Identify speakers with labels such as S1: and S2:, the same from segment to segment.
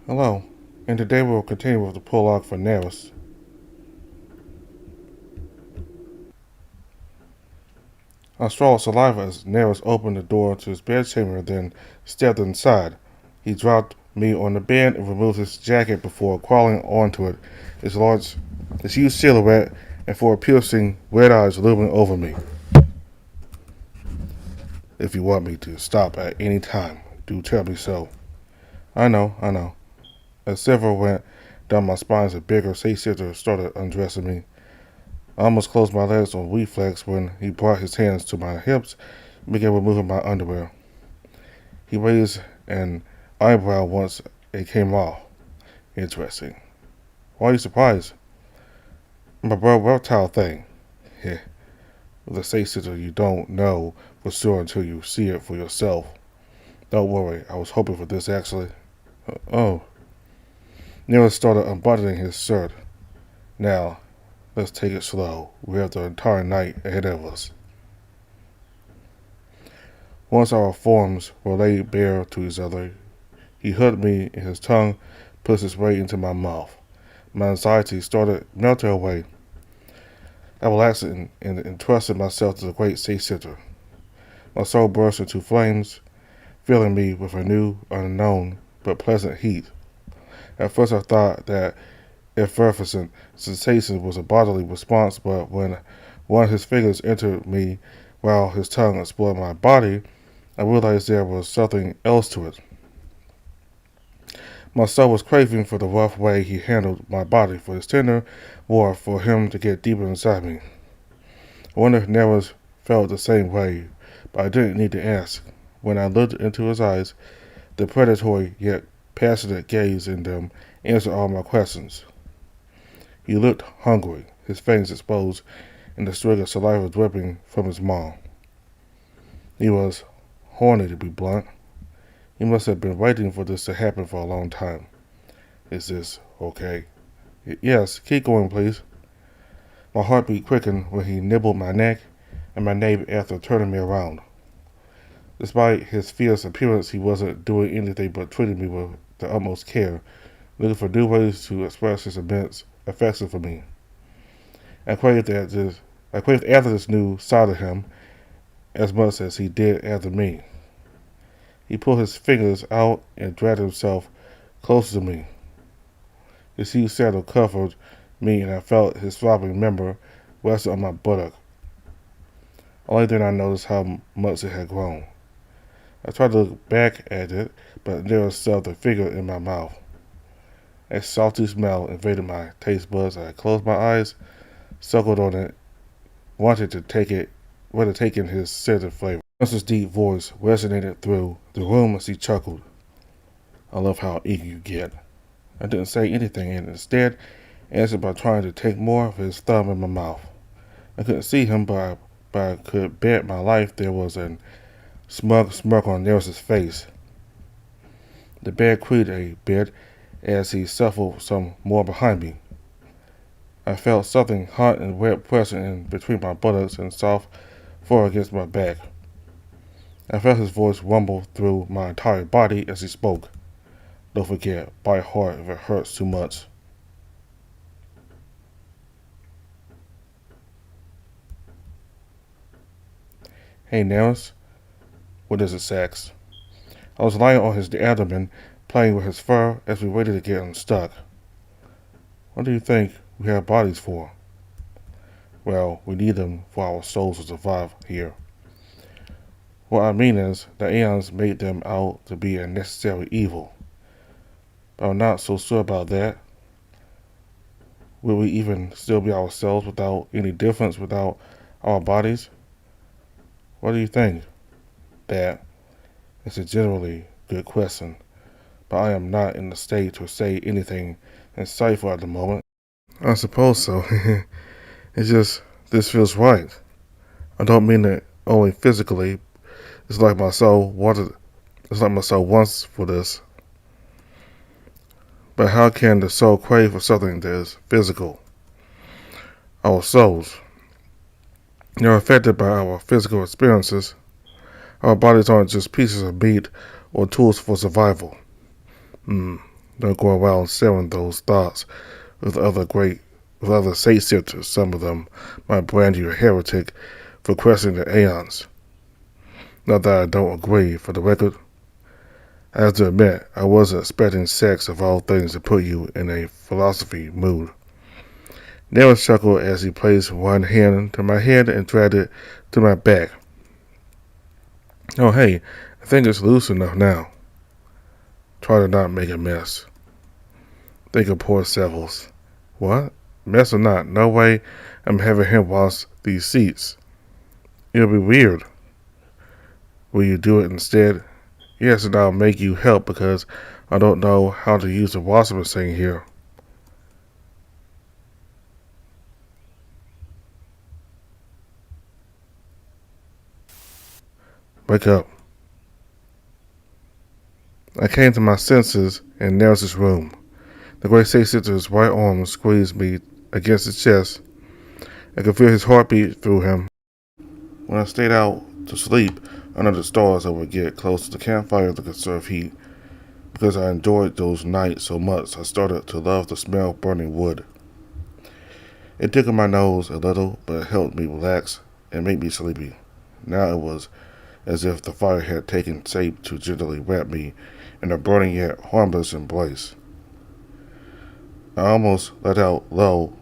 S1: Hello, and today we will continue with the prologue for Nerus. I swallowed saliva as Nerus opened the door to his bedchamber, then stepped inside. He dropped me on the bed and removed his jacket before crawling onto it, his huge silhouette and four piercing red eyes looming over me. If you want me to stop at any time, do tell me so. I know. As several went down my spine as a bigger sea-sitter started undressing me. I almost closed my legs on reflex when he brought his hands to my hips and began removing my underwear. He raised an eyebrow once it came off. Interesting. Why are you surprised? My bro reptile thing. Yeah. With a say sister you don't know for sure until you see it for yourself. Don't worry, I was hoping for this actually. Oh. Nerus started unbuttoning his shirt. Now, let's take it slow. We have the entire night ahead of us. Once our forms were laid bare to each other, he hooked me and his tongue pushed its way into my mouth. My anxiety started melting away. I relaxed and entrusted myself to the great sea sitter. My soul burst into flames, filling me with a new, unknown, but pleasant heat. At first I thought that effervescent sensation was a bodily response, but when one of his fingers entered me while his tongue explored my body, I realized there was something else to it. My soul was craving for the rough way he handled my body, for his tender warmth, for him to get deeper inside me. I wonder if Nerus felt the same way, but I didn't need to ask. When I looked into his eyes, the predatory yet passionate gaze in them answered all my questions. He looked hungry, his fangs exposed and the string of saliva dripping from his maw. He was horny, to be blunt. He must have been waiting for this to happen for a long time. Is this okay? Yes, keep going, please. My heartbeat quickened when he nibbled my neck and my nape after turning me around. Despite his fierce appearance, he wasn't doing anything but treating me with the utmost care, looking for new ways to express his immense affection for me. I craved after this new side of him as much as he did after me. He pulled his fingers out and dragged himself closer to me. His huge saddle covered me, and I felt his throbbing member resting on my buttock. Only then I noticed how much it had grown. I tried to look back at it, but there was still the figure in my mouth. A salty smell invaded my taste buds. I closed my eyes, suckled on it, wanted to take in his scented flavor. Mrs. deep voice resonated through the room as he chuckled. I love how eager you get. I didn't say anything and instead answered by trying to take more of his thumb in my mouth. I couldn't see him, but I could bet my life there was a smug smirk on Nerus's face. The bed creaked a bit as he shuffled some more behind me. I felt something hot and wet pressing in between my buttocks and soft fur against my back. I felt his voice rumble through my entire body as he spoke. Don't forget, bite hard if it hurts too much. Hey, Nerus. What is it, Sax? I was lying on his abdomen, playing with his fur as we waited to get unstuck. What do you think we have bodies for? Well, we need them for our souls to survive here. What I mean is, the Aeons made them out to be a necessary evil. But I'm not so sure about that. Will we even still be ourselves without any difference without our bodies? What do you think? That is a generally good question, but I am not in the state to say anything insightful at the moment. I suppose so. It's just, this feels right. I don't mean it only physically. It's like my soul wants for this. But how can the soul crave for something that is physical? Our souls. They're affected by our physical experiences. Our bodies aren't just pieces of meat or tools for survival. Don't go around sharing those thoughts with other state sisters. Some of them might brand you a heretic for questioning the aeons. Not that I don't agree. For the record, I have to admit, I wasn't expecting sex of all things to put you in a philosophy mood. Nerus chuckled as he placed one hand to my head and dragged it to my back. Oh hey, I think it's loose enough now. Try to not make a mess. Think of poor Sevils. What? Mess or not, no way I'm having him wash these seats. It'll be weird. Will you do it instead? Yes, and I'll make you help because I don't know how to use the washing machine here. Wake up. I came to my senses in Nerus's room. The great state sister's right arm squeezed me against his chest. I could feel his heartbeat through him. When I stayed out to sleep under the stars, I would get close to the campfire to conserve heat. Because I enjoyed those nights so much, I started to love the smell of burning wood. It tickled my nose a little, but it helped me relax and make me sleepy. Now it was as if the fire had taken shape to gently wrap me in a burning yet harmless embrace. I almost let it lull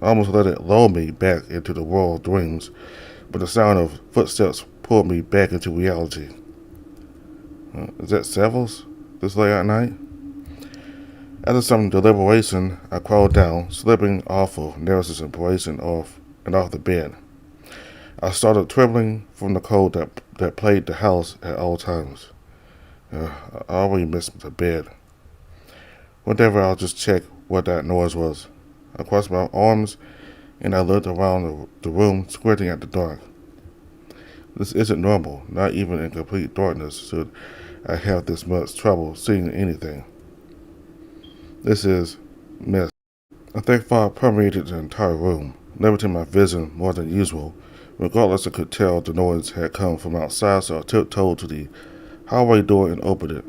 S1: me back into the world of dreams, but the sound of footsteps pulled me back into reality. Is that Sevils this late at night? After some deliberation, I crawled down, slipping off of Nerus's embrace and off the bed. I started trembling from the cold that plagued the house at all times. I already missed the bed. Whatever, I'll just check what that noise was. I crossed my arms and I looked around the room, squinting at the dark. This isn't normal. Not even in complete darkness should I have this much trouble seeing anything. This is mist. A thick fog permeated the entire room, limiting my vision more than usual. Regardless, I could tell the noise had come from outside, so I tiptoed to the hallway door and opened it.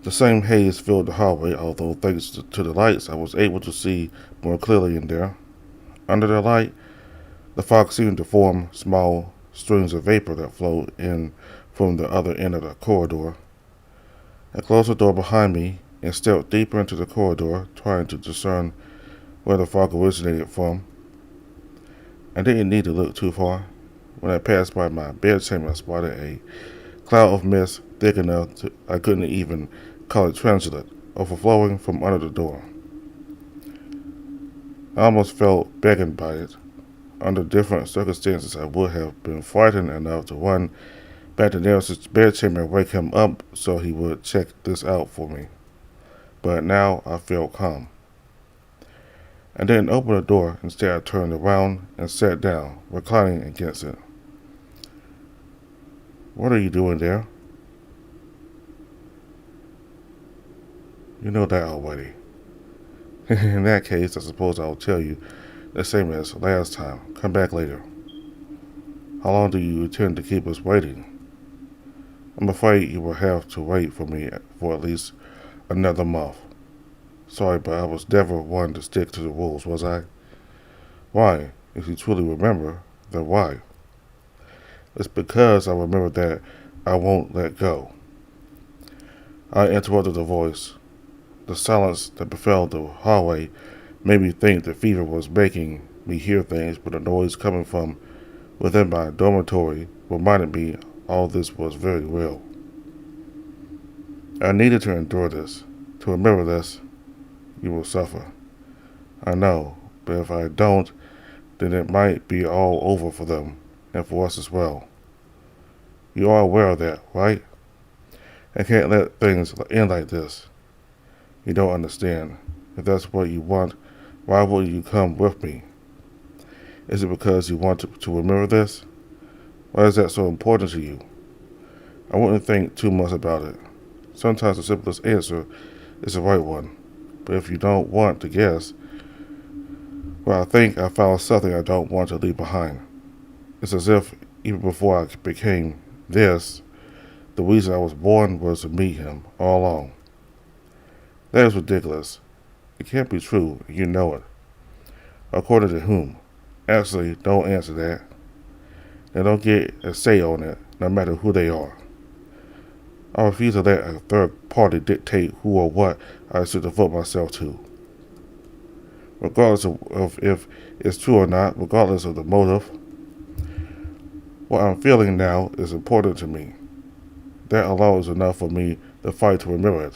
S1: The same haze filled the hallway, although thanks to the lights, I was able to see more clearly in there. Under the light, the fog seemed to form small streams of vapor that flowed in from the other end of the corridor. I closed the door behind me and stepped deeper into the corridor, trying to discern where the fog originated from. I didn't need to look too far. When I passed by my bedchamber, I spotted a cloud of mist thick enough I couldn't even call it transient, overflowing from under the door. I almost felt beckoned by it. Under different circumstances, I would have been frightened enough to run back to Nerus's bedchamber and wake him up so he would check this out for me. But now I felt calm. I didn't open the door. Instead, I turned around and sat down, reclining against it. What are you doing there? You know that already. In that case, I suppose I'll tell you the same as last time. Come back later. How long do you intend to keep us waiting? I'm afraid you will have to wait for me for at least another month. Sorry, but I was never one to stick to the rules, was I? Why? If you truly remember, then why? It's because I remember that I won't let go. I interrupted the voice. The silence that befell the hallway made me think the fever was making me hear things, but the noise coming from within my dormitory reminded me all this was very real. I needed to endure this, to remember this. You will suffer. I know, but if I don't, then it might be all over for them, and for us as well. You are aware of that, right? I can't let things end like this. You don't understand. If that's what you want, why would you come with me? Is it because you want to remember this? Why is that so important to you? I wouldn't think too much about it. Sometimes the simplest answer is the right one. But if you don't want to guess, well, I think I found something I don't want to leave behind. It's as if, even before I became this, the reason I was born was to meet him all along. That is ridiculous. It can't be true, and you know it. According to whom? Actually, don't answer that. They don't get a say on it, no matter who they are. I refuse to let a third party dictate who or what I should devote myself to. Regardless of if it's true or not, regardless of the motive, what I'm feeling now is important to me. That alone is enough for me to fight to remember it.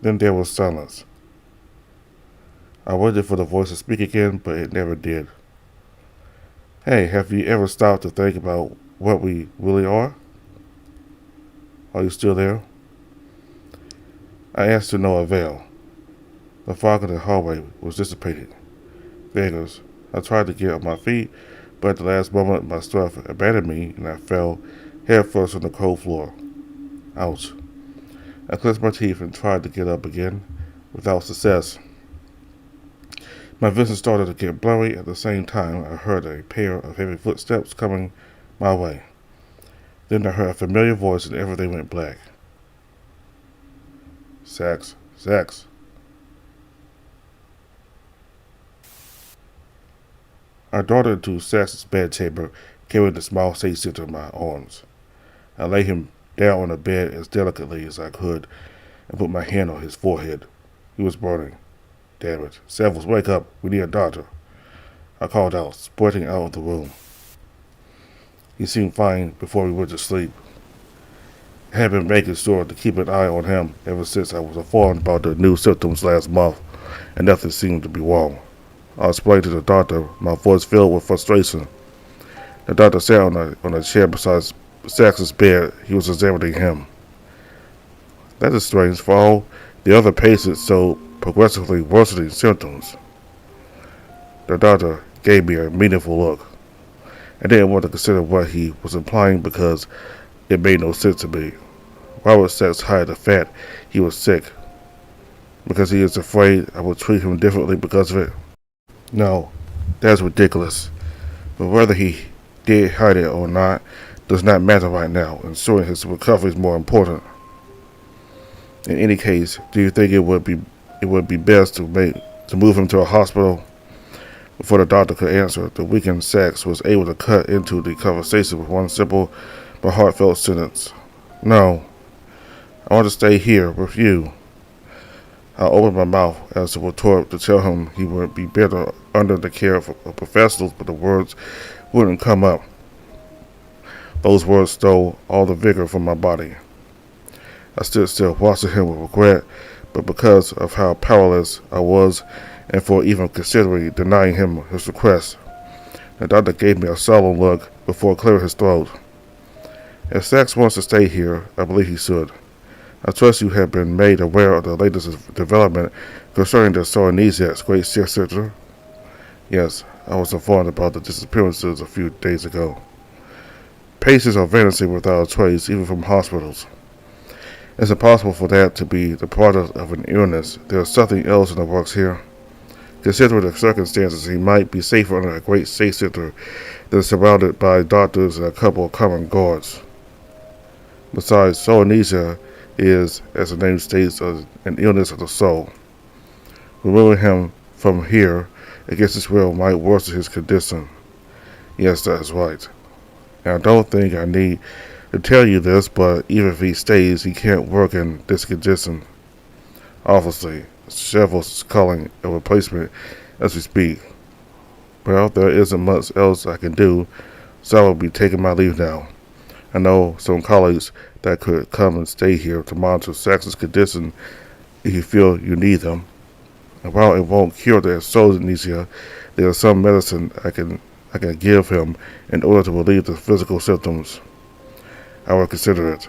S1: Then there was silence. I waited for the voice to speak again, but it never did. Hey, have you ever stopped to think about what we really are? Are you still there? I asked to no avail. The fog in the hallway was dissipating. Beggars. I tried to get on my feet, but at the last moment my strength abandoned me and I fell headfirst on the cold floor. Ouch. I clenched my teeth and tried to get up again, without success. My vision started to get blurry. At the same time, I heard a pair of heavy footsteps coming my way. Then I heard a familiar voice and everything went black. Sax. I darted into Sax's bedchamber, carrying the small sage-center in my arms. I laid him down on the bed as delicately as I could and put my hand on his forehead. He was burning. Damn it. Savils, wake up. We need a doctor. I called out, sprinting out of the room. He seemed fine before we went to sleep. I had been making sure to keep an eye on him ever since I was informed about the new symptoms last month, and nothing seemed to be wrong. I explained to the doctor, my voice filled with frustration. The doctor sat on a chair beside Sax's bed. He was examining him. That is strange, for all the other patients showed progressively worsening symptoms. The doctor gave me a meaningful look. I didn't want to consider what he was implying because it made no sense to me. Why would Sax hide the fact he was sick? Because he is afraid I would treat him differently because of it? No, that's ridiculous. But whether he did hide it or not does not matter right now. Ensuring his recovery is more important. In any case, do you think it would be best to move him to a hospital? Before the doctor could answer, the weakened Sax was able to cut into the conversation with one simple but heartfelt sentence. No, I want to stay here with you. I opened my mouth as a retort to tell him he would be better under the care of professionals, but the words wouldn't come up. Those words stole all the vigor from my body. I stood still, watching him with regret, but because of how powerless I was and for even considering denying him his request, the doctor gave me a solemn look before clearing his throat. If Sax wants to stay here, I believe he should. I trust you have been made aware of the latest development concerning the Sornesiak's great sick center. Yes, I was informed about the disappearances a few days ago. Patients are vanishing without a trace, even from hospitals. It's impossible for that to be the product of an illness. There is something else in the works here. Considering the circumstances, he might be safer under a great safe center than surrounded by doctors and a couple of common guards. Besides, Sornesia is, as the name states, an illness of the soul. Removing him from here against his will might worsen his condition. Yes, that is right. And I don't think I need to tell you this, but even if he stays, he can't work in this condition. Obviously, Shovels is calling a replacement as we speak. Well, there isn't much else I can do, so I will be taking my leave now. I know some colleagues that could come and stay here to monitor Saxon's condition if you feel you need them. And while it won't cure the Sornesia, there is some medicine I can give him in order to relieve the physical symptoms. I will consider it.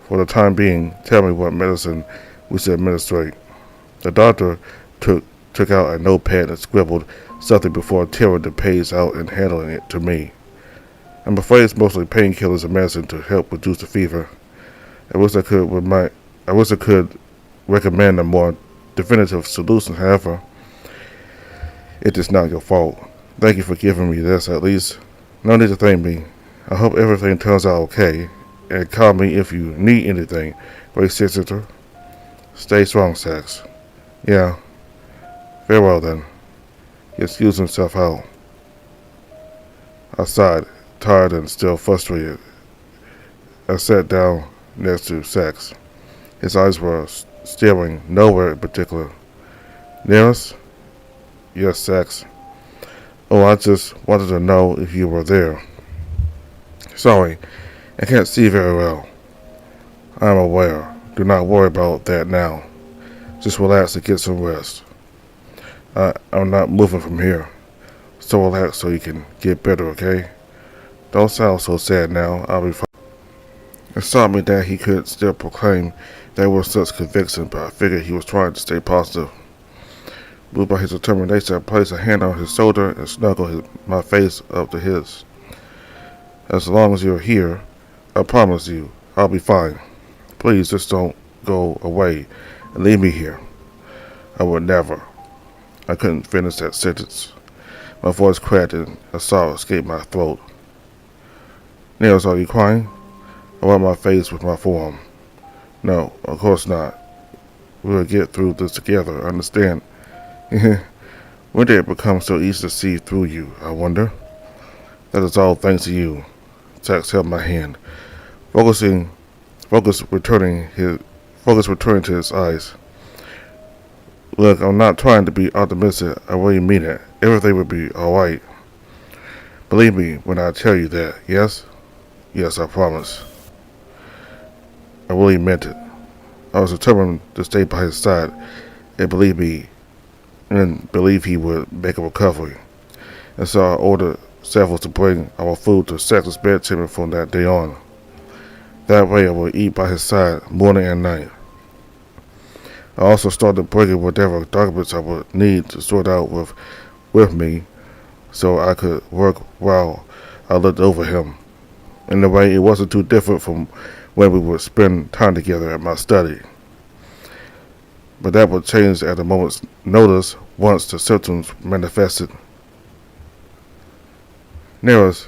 S1: For the time being, tell me what medicine we should administrate. The doctor took out a notepad and scribbled something before tearing the page out and handing it to me. I'm afraid it's mostly painkillers and medicine to help reduce the fever. I wish I could recommend a more definitive solution. However, it is not your fault. Thank you for giving me this, at least. No need to thank me. I hope everything turns out okay, and call me if you need anything. Great sister. Stay strong, Sax. Yeah. Very well then. He excused himself out. I sighed, tired and still frustrated. I sat down next to Sax. His eyes were staring nowhere in particular. Nerus? Yes, Sax. Oh, I just wanted to know if you were there. Sorry, I can't see very well. I'm aware. Do not worry about that now. Just relax and get some rest. I'm not moving from here. So relax so you can get better, okay? Don't sound so sad now. I'll be fine. It struck me that he could still proclaim there was such conviction, but I figured he was trying to stay positive. Moved by his determination, I placed a hand on his shoulder and snuggled my face up to his. As long as you're here, I promise you, I'll be fine. Please just don't go away and leave me here. I would never. I couldn't finish that sentence. My voice cracked and a sob escaped my throat. Nerus, are you crying? I wiped my face with my forearm. No, of course not. We'll get through this together, understand? When did it become so easy to see through you, I wonder? That is all thanks to you. Sax held my hand, focus returning to his eyes. Look, I'm not trying to be optimistic. I really mean it. Everything will be alright. Believe me when I tell you that, yes? Yes, I promise. I really meant it. I was determined to stay by his side and believe he would make a recovery. And so I ordered several to bring our food to Sax's bedchamber from that day on. That way I would eat by his side morning and night. I also started bringing whatever documents I would need to sort out with me so I could work while I looked over him. In a way, it wasn't too different from when we would spend time together at my study. But that would change at a moment's notice once the symptoms manifested. Nerus,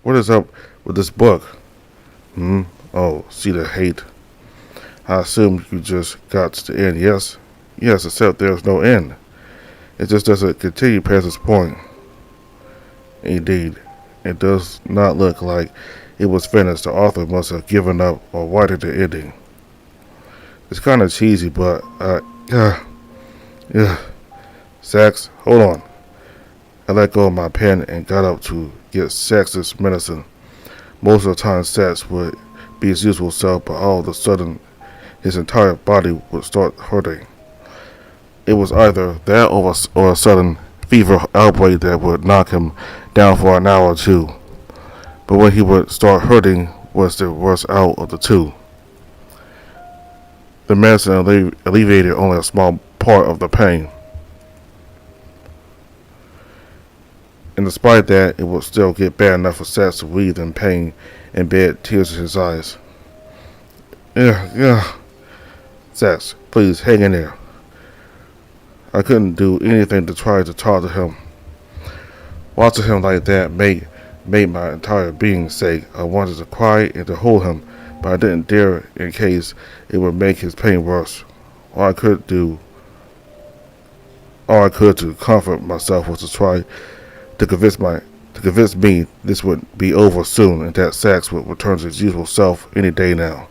S1: what is up with this book? Oh, see the hate. I assume you just got to the end, yes? Yes, except there's no end. It just doesn't continue past this point. Indeed, it does not look like it was finished. The author must have given up or writing the ending. It's kind of cheesy, but Sax, hold on. I let go of my pen and got up to get Sax's medicine. Most of the time Sax would be his usual self, but all of a sudden his entire body would start hurting. It was either that or a sudden fever outbreak that would knock him down for an hour or two. But when he would start hurting was the worst out of the two. The medicine alleviated only a small part of the pain. And despite that, it would still get bad enough for Sax to breathe in pain in bed, tears in his eyes. Yeah. Sax, please hang in there. I couldn't do anything to try to talk to him. Watching him like that made my entire being sick. I wanted to cry and to hold him, but I didn't dare in case it would make his pain worse. All I could to comfort myself was to try to convince me this would be over soon and that Sax would return to his usual self any day now.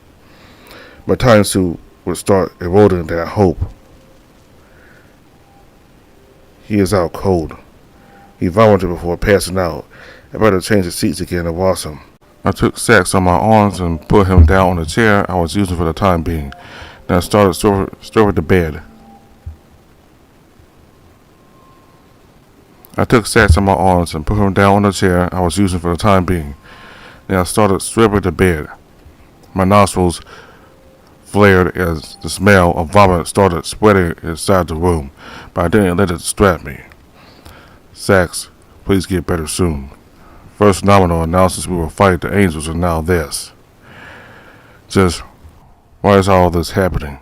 S1: My time suit would start eroding that hope. He is out cold. He vomited before passing out. I better change the seats again and wash him. I took Sax on my arms and put him down on the chair I was using for the time being. Then I started stirring the bed. I took Sax on my arms and put him down on the chair I was using for the time being. Then I started stripping the bed. My nostrils flared as the smell of vomit started spreading inside the room, but I didn't let it distract me. Sax, please get better soon. First nominal announces we will fight the angels and now this. Just, why is all this happening?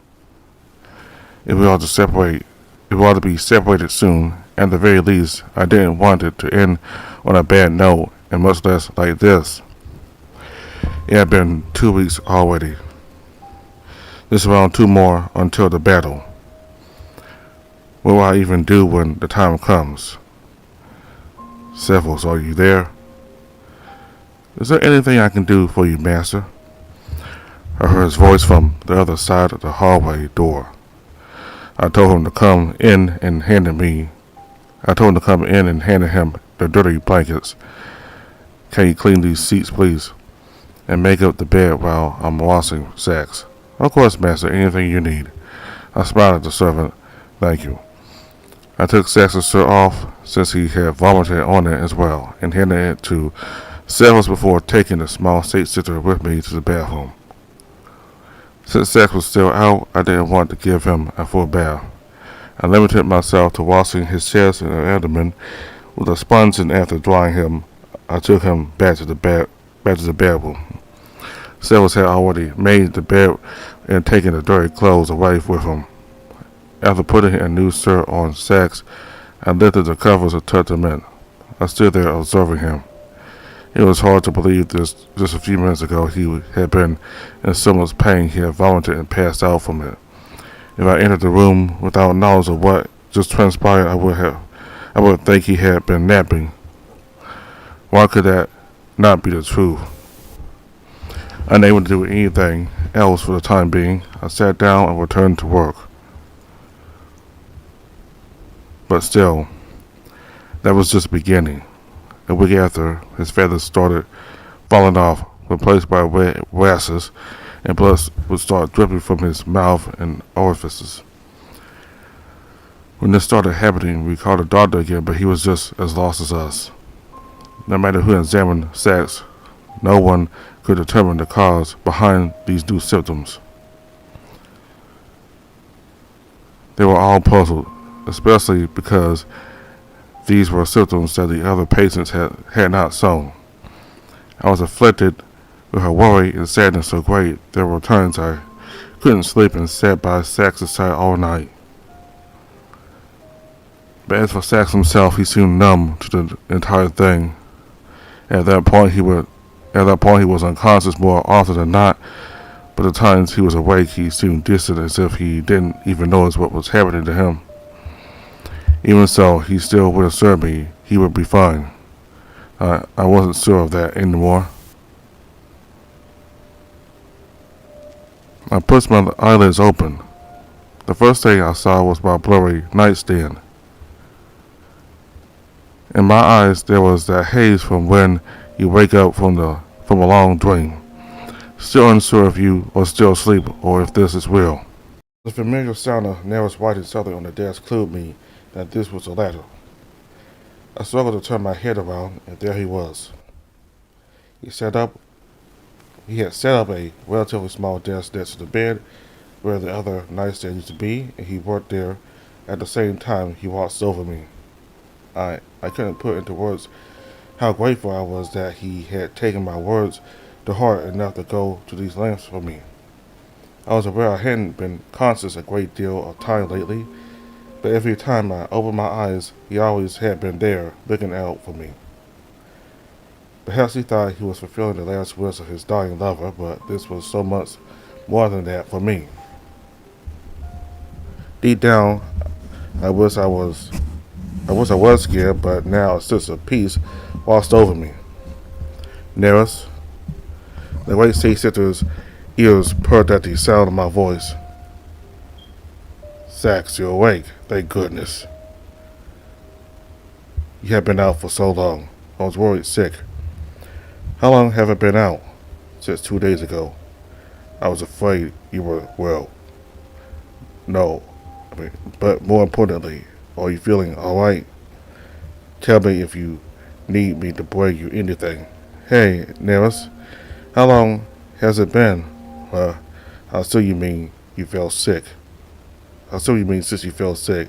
S1: If we are to be separated soon, at the very least, I didn't want it to end on a bad note and much less like this. It had been 2 weeks already. This around 2 more until the battle. What will I even do when the time comes? Severus, are you there? Is there anything I can do for you, master? I heard his voice from the other side of the hallway door. I told him to come in and handed him the dirty blankets. Can you clean these seats, please? And make up the bed while I'm washing sacks. Of course, master, anything you need. I smiled at the servant. Thank you. I took Sax's shirt off, since he had vomited on it as well, and handed it to Severus before taking the small state sitter with me to the bathroom. Since Sax was still out, I didn't want to give him a full bath. I limited myself to washing his chest and abdomen with a sponge, and after drying him, I took him back to the bedroom. Severus had already made the bed and taken the dirty clothes away with him. After putting a new shirt on Sax, I lifted the covers and tucked them in. I stood there observing him. It was hard to believe this just a few minutes ago he had been in so much pain he had vomited and passed out from it. If I entered the room without knowledge of what just transpired, I would think he had been napping. Why could that not be the truth? Unable to do anything else for the time being, I sat down and returned to work. But still, that was just the beginning. A week after, his feathers started falling off, replaced by red rashes, and blood would start dripping from his mouth and orifices. When this started happening, we called the doctor again, but he was just as lost as us. No matter who examined Sax, no one could determine the cause behind these new symptoms. They were all puzzled, especially because these were symptoms that the other patients had not shown. I was afflicted with a worry and sadness so great there were times I couldn't sleep and sat by Sax's side all night. But as for Sax himself, he seemed numb to the entire thing. At that point he was unconscious more often than not, but the times he was awake he seemed distant, as if he didn't even notice what was happening to him. Even so, he still would assure me he would be fine. I wasn't sure of that anymore. I pushed my eyelids open. The first thing I saw was my blurry nightstand. In my eyes there was that haze from when you wake up from a long dream. Still unsure if you are still asleep or if this is real. The familiar sound of Nerus writing something on the desk clued me that this was the latter. I struggled to turn my head around, and there he was. He had set up a relatively small desk next to the bed where the other nightstand used to be, and he worked there at the same time he watched over me. I couldn't put into words how grateful I was that he had taken my words to heart enough to go to these lengths for me. I was aware I hadn't been conscious a great deal of time lately, but every time I opened my eyes, he always had been there, looking out for me. Perhaps he thought he was fulfilling the last wish of his dying lover, but this was so much more than that for me. Deep down, I wish I was scared, but now a sense of peace washed over me. Nerus, the white sea sitter's ears perked at the sound of my voice. Sax, you're awake, thank goodness. You have been out for so long. I was worried sick. How long have I been out? Since 2 days ago. I was afraid you were, well, no. But more importantly, are you feeling alright? Tell me if you need me to bring you anything. Hey, Nerus, how long has it been? I assume you mean you fell sick. I assume you mean since you fell sick.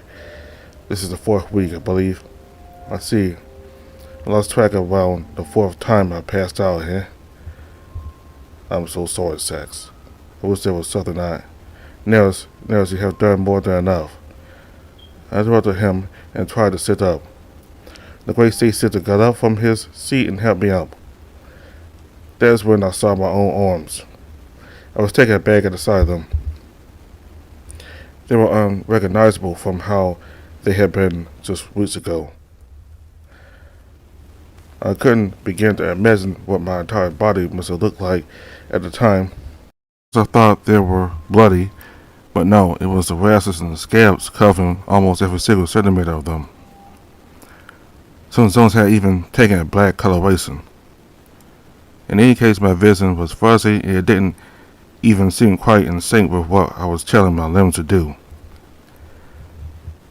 S1: This is the 4th week, I believe. I see. I lost track of around the 4th time I passed out here. I'm so sorry, Sax. I wish there was something Nerus, you have done more than enough. I interrupted him and tried to sit up. The great state sister got up from his seat and helped me up. That's when I saw my own arms. I was taken aback at the sight of them. They were unrecognizable from how they had been just weeks ago. I couldn't begin to imagine what my entire body must have looked like at the time. I thought they were bloody, but no, it was the rashes and the scabs covering almost every single centimeter of them. Some zones had even taken a black coloration. In any case, my vision was fuzzy and it didn't even seem quite in sync with what I was telling my limbs to do.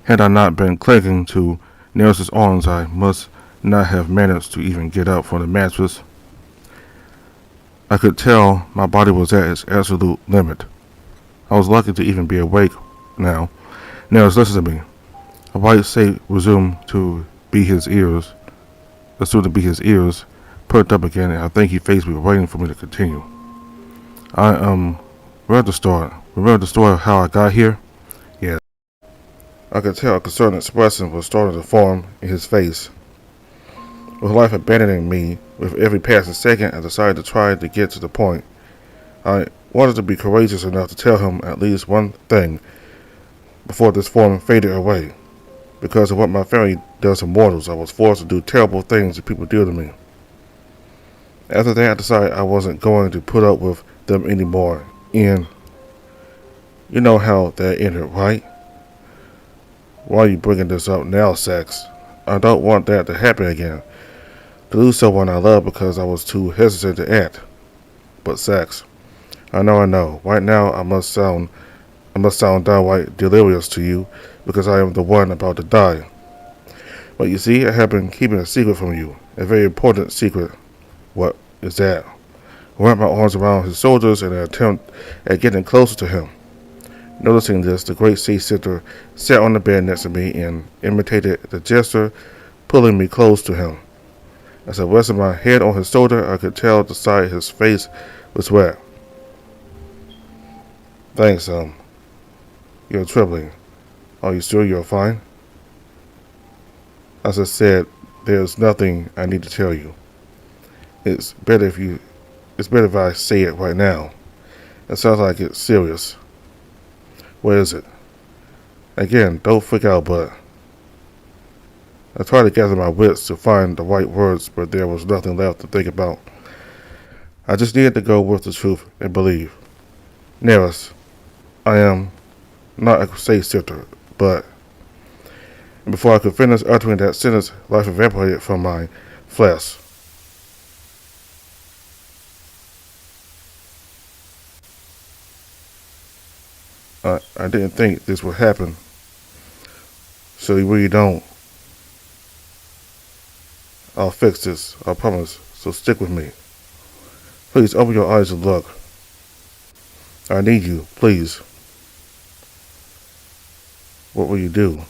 S1: Had I not been clinging to Nerus's arms, I must not have managed to even get up from the mattress. I could tell my body was at its absolute limit. I was lucky to even be awake now. Nerus, listen to me. A white state resumed to be his ears, perked up again, and I think he faced me waiting for me to continue. Where to start? Remember the story of how I got here? Yeah. I could tell a concerned expression was starting to form in his face. With life abandoning me with every passing second, I decided to try to get to the point. I wanted to be courageous enough to tell him at least one thing before this form faded away. Because of what my family does to mortals, I was forced to do terrible things that people do to me. After that, I decided I wasn't going to put up with them anymore. And you know how that ended, right? Why are you bringing this up now, Sax? I don't want that to happen again. To lose someone I love because I was too hesitant to act. But Sax, I know. Right now I must sound downright delirious to you because I am the one about to die. But you see, I have been keeping a secret from you. A very important secret. What is that? I wrapped my arms around his shoulders in an attempt at getting closer to him. Noticing this, the great sea sitter sat on the bed next to me and imitated the gesture, pulling me close to him. As I rested my head on his shoulder, I could tell the side of his face was wet. Thanks, you're trembling. Are you sure you're fine? As I said, there's nothing I need to tell you. It's better if I say it right now. It sounds like it's serious. What is it? Again, don't freak out, but I tried to gather my wits to find the right words, but there was nothing left to think about. I just needed to go with the truth and believe. Nerus, I am not a crusade sifter, but... And before I could finish uttering that sentence, life evaporated from my flesh. I didn't think this would happen, so you really don't. I'll fix this, I promise, so stick with me. Please open your eyes and look. I need you, please. What will you do?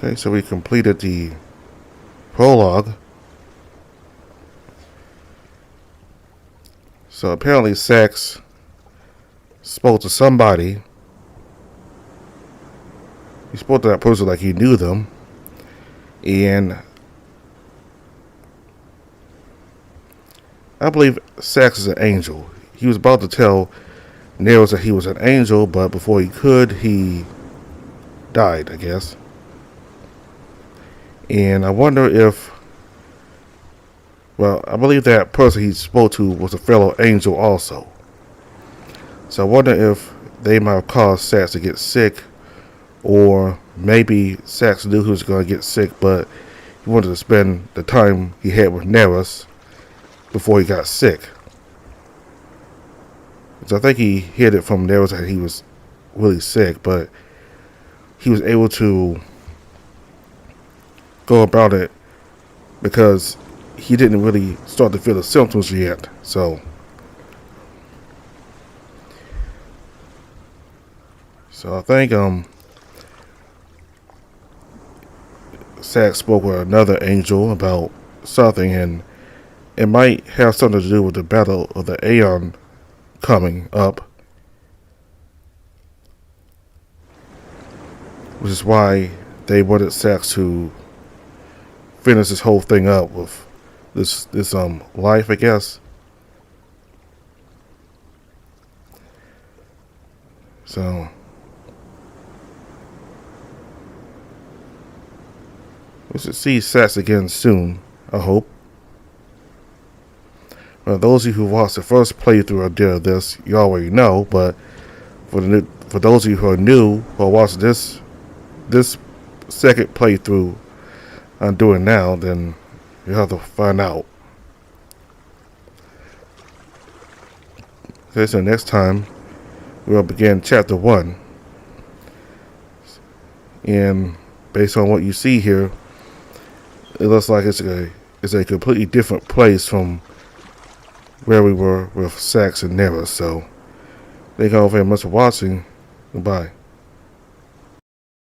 S1: Okay, so we completed the prologue. So apparently Sax spoke to somebody. He spoke to that person like he knew them. And I believe Sax is an angel. He was about to tell Nerus that he was an angel, but before he could, he died, I guess. And I wonder if, well, I believe that person he spoke to was a fellow angel also. So I wonder if they might have caused Sax to get sick, or maybe Sax knew he was going to get sick, but he wanted to spend the time he had with Nerus before he got sick. So I think he hid it from Nerus that he was really sick, but he was able to go about it because he didn't really start to feel the symptoms yet. So I think Sax spoke with another angel about something, and it might have something to do with the battle of the Aeon coming up, which is why they wanted Sax to finish this whole thing up with this life, I guess. So we should see Sax again soon, I hope. Well, those of you who watched the first playthrough of this, you already know, but for those of you who are new, who are watching this second playthrough I'm doing now, then you have to find out. Okay, so next time we'll begin chapter 1. And based on what you see here, it looks like it's a completely different place from where we were with Sax and Nerus. So thank you all very much for watching. Goodbye.